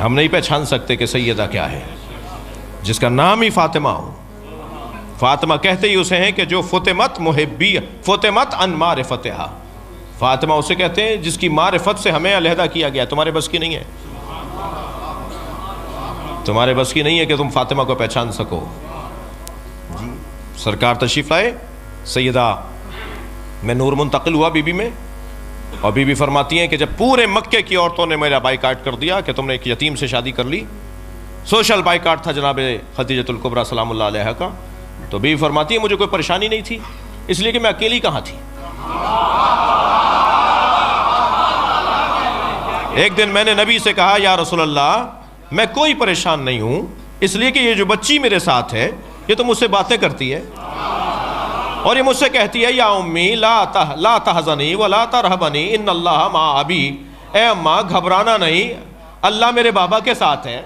ہم نہیں پہچان سکتے کہ سیدہ کیا ہے جس کا نام ہی فاطمہ ہو. فاطمہ کہتے ہی اسے ہیں کہ جو فتمت محبی فتمت ان معرفتہا. فاطمہ اسے کہتے ہیں جس کی معرفت سے ہمیں علیحدہ کیا گیا. تمہارے بس کی نہیں ہے, تمہارے بس کی نہیں ہے کہ تم فاطمہ کو پہچان سکو. جی سرکار تشریف لائے, سیدہ میں نور منتقل ہوا بی بی میں, اور بی بی فرماتی ہیں کہ جب پورے مکے کی عورتوں نے میرا بائیکاٹ کر دیا کہ تم نے ایک یتیم سے شادی کر لی, سوشل بائیکاٹ تھا جناب خدیجۃ الکبریٰ سلام اللہ علیہا کا, تو بی بی فرماتی ہیں مجھے کوئی پریشانی نہیں تھی, اس لیے کہ میں اکیلی کہاں تھی. ایک دن میں نے نبی سے کہا یا رسول اللہ میں کوئی پریشان نہیں ہوں, اس لیے کہ یہ جو بچی میرے ساتھ ہے یہ تو مجھ سے باتیں کرتی ہے اور یہ مجھ سے کہتی ہے یا امی لا تحزنی ولا ترہبنی ان اللہ مع ابی. اے اماں گھبرانا نہیں, اللہ میرے بابا کے ساتھ ہے.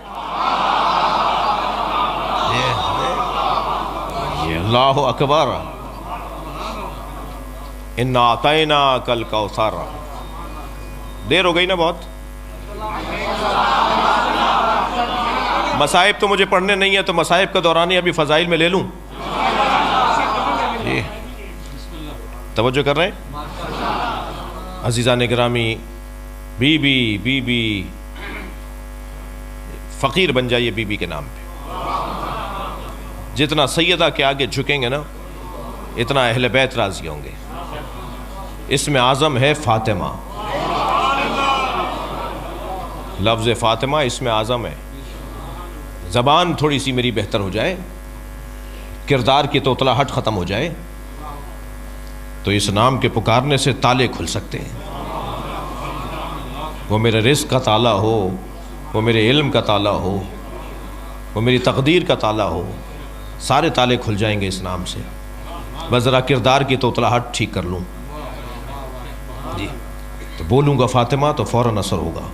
یہ اللہ اکبر. انا اعطیناک الکوثر. دیر ہو گئی نا بہت. مصائب تو مجھے پڑھنے نہیں ہے, تو مصائب کا دورانی ابھی فضائل میں لے لوں. توجہ کر رہے ہیں عزیزان گرامی. بی بی فقیر بن جائیے بی بی کے نام پہ. جتنا سیدہ کے آگے جھکیں گے نا اتنا اہل بیت راضی ہوں گے. اس میں اعظم ہے فاطمہ, لفظ فاطمہ اس میں اعظم ہے. زبان تھوڑی سی میری بہتر ہو جائے, کردار کی توتلاہٹ ختم ہو جائے, تو اس نام کے پکارنے سے تالے کھل سکتے ہیں. وہ میرے رزق کا تالا ہو, وہ میرے علم کا تالا ہو, وہ میری تقدیر کا تالا ہو, سارے تالے کھل جائیں گے اس نام سے. بس ذرا کردار کی توتلاہٹ ٹھیک کر لوں. جی تو بولوں گا فاطمہ تو فوراً اثر ہوگا.